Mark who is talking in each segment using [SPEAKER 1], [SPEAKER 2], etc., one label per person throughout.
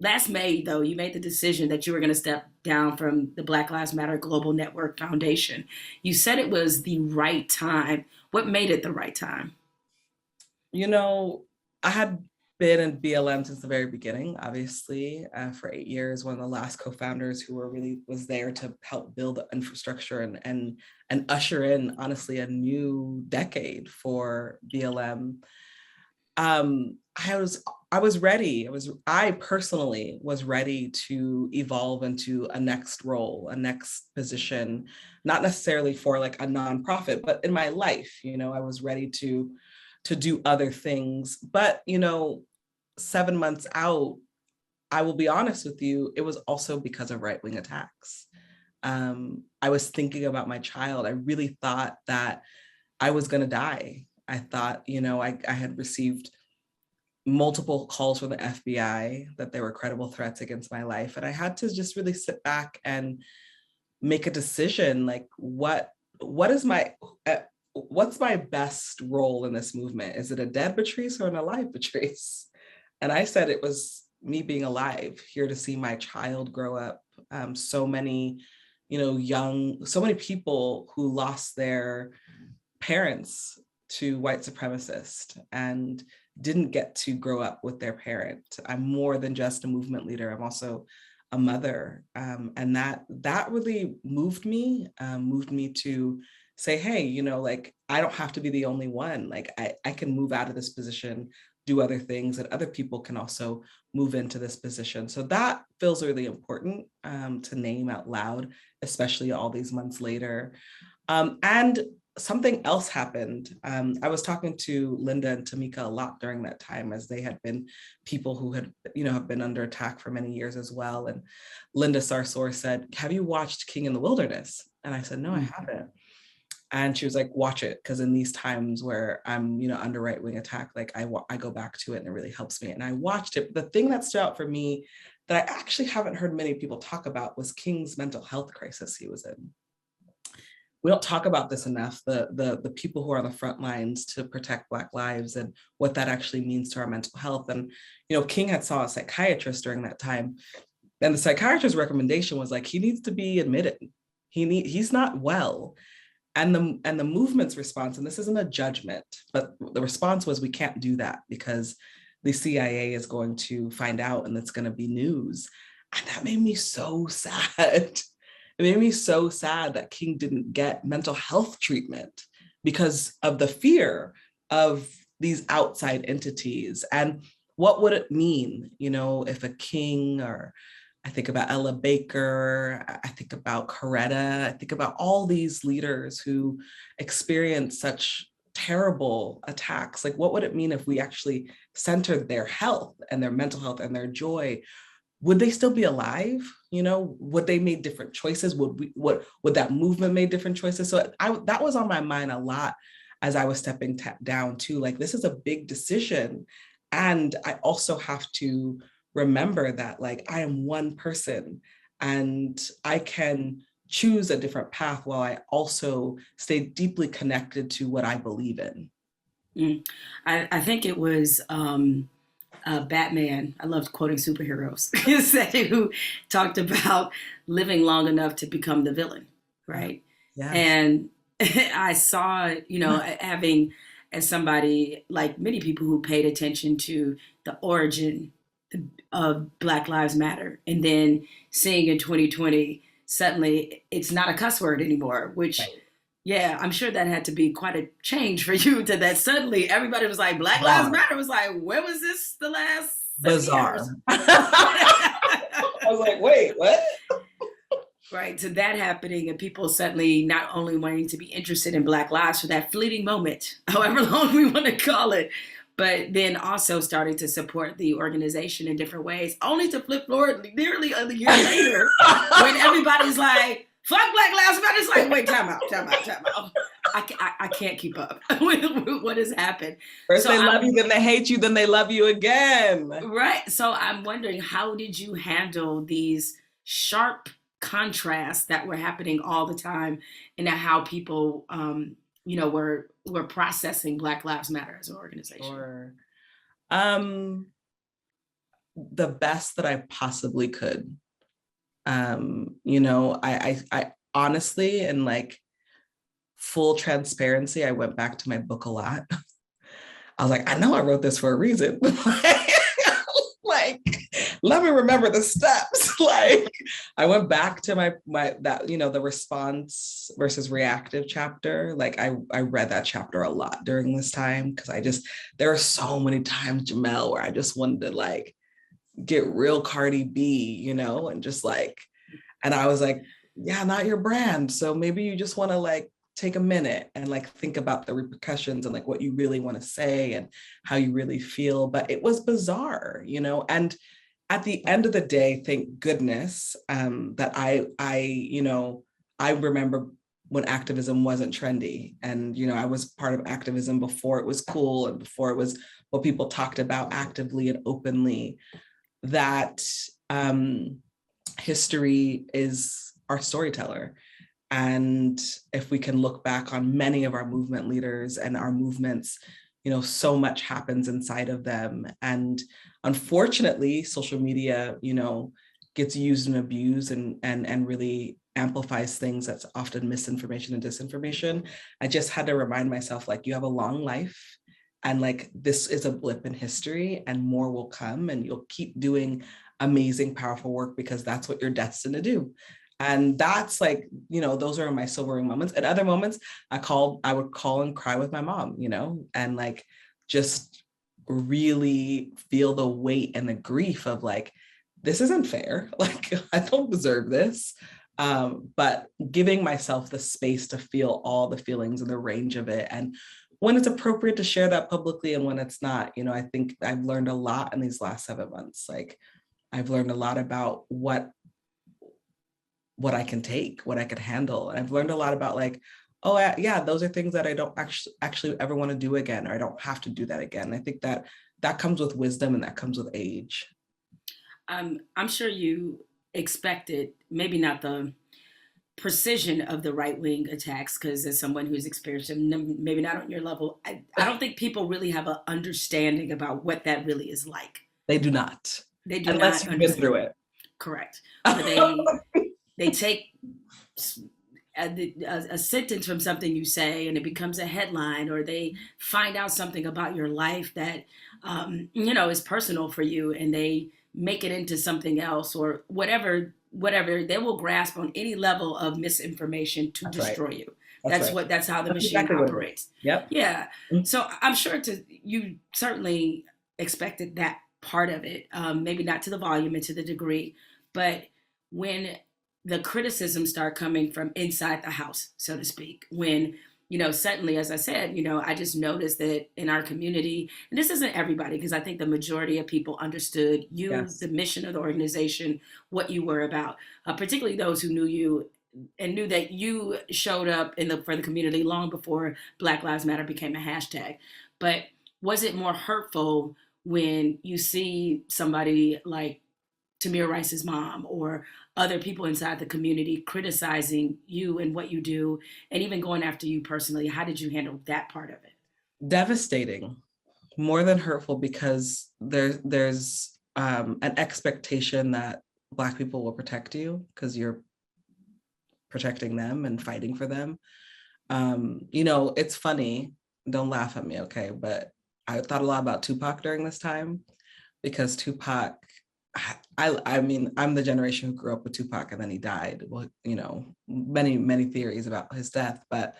[SPEAKER 1] last May, though, you made the decision that you were going to step down from the Black Lives Matter Global Network Foundation. You said it was the right time. What made it the right time?
[SPEAKER 2] You know, I had been in BLM since the very beginning, obviously, for 8 years. One of the last co-founders who were really was there to help build the infrastructure and usher in, honestly, a new decade for BLM. I was ready. I personally was ready to evolve into a next role, a next position, not necessarily for like a nonprofit, but in my life, I was ready to do other things. But 7 months out, I will be honest with you, it was also because of right-wing attacks. I was thinking about my child. I really thought that I was going to die. I thought, I had received multiple calls from the FBI that there were credible threats against my life. And I had to just really sit back and make a decision, like what is my what's my best role in this movement? Is it a dead Patrisse or an alive Patrisse? And I said it was me being alive, here to see my child grow up. So many, so many people who lost their parents to white supremacists and didn't get to grow up with their parent. I'm more than just a movement leader. I'm also a mother. And that really moved me to say, hey, like, I don't have to be the only one. Like, I can move out of this position, do other things, and other people can also move into this position. So that feels really important to name out loud, especially all these months later. And something else happened. I was talking to Linda and Tamika a lot during that time, as they had been people who had, have been under attack for many years as well. And Linda Sarsour said, have you watched King in the Wilderness? And I said, no, I haven't. And she was like, watch it, because in these times where I'm, under right-wing attack, like I go back to it and it really helps me. And I watched it. The thing that stood out for me that I actually haven't heard many people talk about was King's mental health crisis he was in. We don't talk about this enough, the people who are on the front lines to protect Black lives and what that actually means to our mental health. And, King had saw a psychiatrist during that time. And the psychiatrist's recommendation was like, he needs to be admitted. He's not well. And the movement's response, and this isn't a judgment, but the response was, we can't do that because the CIA is going to find out and it's going to be news. And that made me so sad. It made me so sad that King didn't get mental health treatment because of the fear of these outside entities. And what would it mean, if a King, or I think about Ella Baker, I think about Coretta, I think about all these leaders who experienced such terrible attacks. Like, what would it mean if we actually centered their health and their mental health and their joy? Would they still be alive? Would they make different choices? Would that movement make different choices? So that was on my mind a lot as I was stepping down too. Like, this is a big decision. And I also have to remember that, like, I am one person and I can choose a different path while I also stay deeply connected to what I believe in.
[SPEAKER 1] I think it was Batman. I loved quoting superheroes. Who talked about living long enough to become the villain, right?
[SPEAKER 2] Yes.
[SPEAKER 1] And I saw, having, as somebody like many people who paid attention to the origin of Black Lives Matter, and then seeing in 2020 suddenly it's not a cuss word anymore, which,
[SPEAKER 2] Right.
[SPEAKER 1] yeah, I'm sure that had to be quite a change for you, to that suddenly everybody was like, Black Lives
[SPEAKER 2] Wow.
[SPEAKER 1] Matter. Was like, where was this the last
[SPEAKER 2] Bizarre. I was like, wait, what?
[SPEAKER 1] Right, to that happening, and people suddenly not only wanting to be interested in Black lives for that fleeting moment, however long we want to call it, but then also starting to support the organization in different ways, only to flip forward nearly a year later when everybody's like, fuck Black Lives Matter. It's like, wait, time out. I can't keep up with what has happened.
[SPEAKER 2] First they love you, then they hate you, then they love you again.
[SPEAKER 1] Right. So I'm wondering, how did you handle these sharp contrasts that were happening all the time, and how people, were processing Black Lives Matter as an organization?
[SPEAKER 2] Sure. the best that I possibly could. You know, I honestly, and like full transparency, I went back to my book a lot. I was like, I know I wrote this for a reason. Like, let me remember the steps. Like, I went back to my that, you know, the response versus reactive chapter. Like, I read that chapter a lot during this time because there are so many times, Jemele, where I just wanted to like get real Cardi B, you know, and just like, and I was like, yeah, not your brand. So maybe you just want to like take a minute and like think about the repercussions and like what you really want to say and how you really feel. But it was bizarre, you know, and at the end of the day, thank goodness that you know, I remember when activism wasn't trendy, and you know, I was part of activism before it was cool and before it was what people talked about actively and openly. That history is our storyteller. And if we can look back on many of our movement leaders and our movements, you know, so much happens inside of them. And unfortunately, social media, you know, gets used and abused and really amplifies things that's often misinformation and disinformation. I just had to remind myself, like, you have a long life, and like, this is a blip in history and more will come, and you'll keep doing amazing, powerful work because that's what you're destined to do. And that's like, you know, those are my sobering moments. At other moments, I would call and cry with my mom, you know, and like just really feel the weight and the grief of like, this isn't fair. Like, I don't deserve this. But giving myself the space to feel all the feelings and the range of it. And when it's appropriate to share that publicly and when it's not, you know, I think I've learned a lot in these last 7 months. Like, I've learned a lot about what I can take, what I can handle. And I've learned a lot about like, oh yeah, those are things that I don't actually ever want to do again, or I don't have to do that again. I think that comes with wisdom and that comes with age.
[SPEAKER 1] I'm sure you expected maybe not the precision of the right wing attacks, because as someone who's experienced them, maybe not on your level, I don't think people really have an understanding about what that really is like.
[SPEAKER 2] They do not.
[SPEAKER 1] They do
[SPEAKER 2] unless
[SPEAKER 1] not
[SPEAKER 2] you've been
[SPEAKER 1] understand.
[SPEAKER 2] through it.
[SPEAKER 1] Correct. But they take a sentence from something you say and it becomes a headline, or they find out something about your life that you know, is personal for you, and they make it into something else, or whatever they will grasp on any level of misinformation to destroy you. That's how the machine operates.
[SPEAKER 2] Yep.
[SPEAKER 1] Yeah. So I'm sure you certainly expected that part of it, maybe not to the volume and to the degree, but when the criticisms start coming from inside the house, so to speak, when, you know, suddenly, as I said, you know, I just noticed that in our community, and this isn't everybody, because I think the majority of people understood you, yes, the mission of the organization, what you were about, particularly those who knew you and knew that you showed up for the community long before Black Lives Matter became a hashtag. But was it more hurtful when you see somebody like Tamir Rice's mom or other people inside the community criticizing you and what you do, and even going after you personally? How did you handle that part of it?
[SPEAKER 2] Devastating, more than hurtful, because there's an expectation that Black people will protect you because you're protecting them and fighting for them. You know, it's funny, don't laugh at me, okay? But I thought a lot about Tupac during this time, because Tupac, I mean, I'm the generation who grew up with Tupac and then he died. Well, you know, many theories about his death, but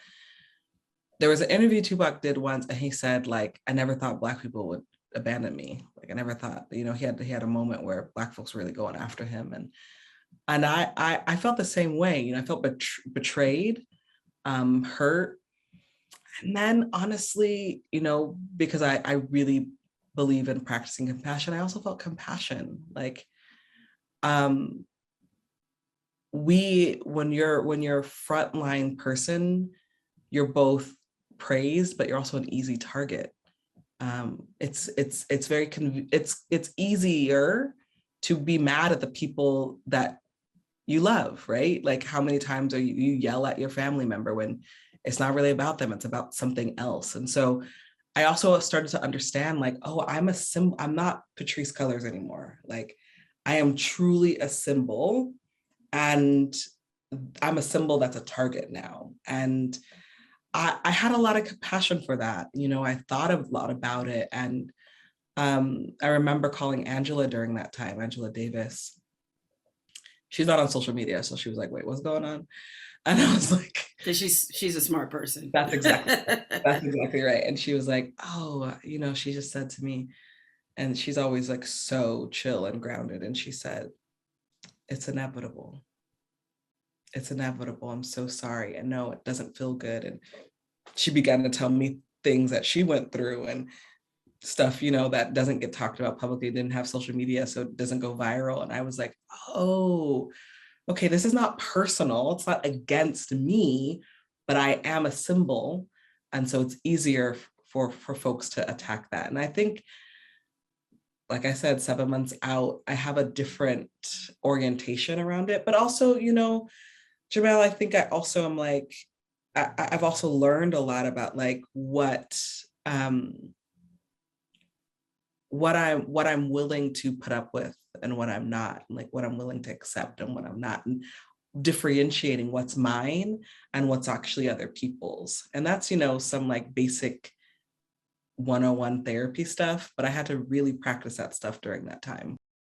[SPEAKER 2] there was an interview Tupac did once, and he said, like, I never thought Black people would abandon me. Like, I never thought, you know, he had a moment where Black folks were really going after him. And I felt the same way, you know, I felt betrayed, hurt. And then honestly, you know, because I really believe in practicing compassion, I also felt compassion. Like, when you're a frontline person, you're both praised, but you're also an easy target. It's easier to be mad at the people that you love, right? Like, how many times are you yell at your family member when it's not really about them, it's about something else? And so I also started to understand like, oh, I'm not Patrisse Cullors anymore. Like I am truly a symbol, and I'm a symbol that's a target now. And I had a lot of compassion for that. You know, I thought a lot about it. And I remember calling Angela during that time, Angela Davis. She's not on social media. So she was like, wait, what's going on? And I was like,
[SPEAKER 1] because she's a smart person.
[SPEAKER 2] that's exactly right. And she was like, oh, you know, she just said to me, and she's always like so chill and grounded. And she said, it's inevitable. It's inevitable. I'm so sorry. And no, it doesn't feel good. And she began to tell me things that she went through and stuff, you know, that doesn't get talked about publicly, didn't have social media, so it doesn't go viral. And I was like, oh, okay, this is not personal. It's not against me, but I am a symbol. And so it's easier for folks to attack that. And I think, like I said, 7 months out, I have a different orientation around it. But also, you know, Jemele, I think I also am like, I've also learned a lot about like what I'm willing to put up with and what I'm not, like what I'm willing to accept and what I'm not, and differentiating what's mine and what's actually other people's. And that's, you know, some like basic 101 therapy stuff, but I had to really practice that stuff during that time.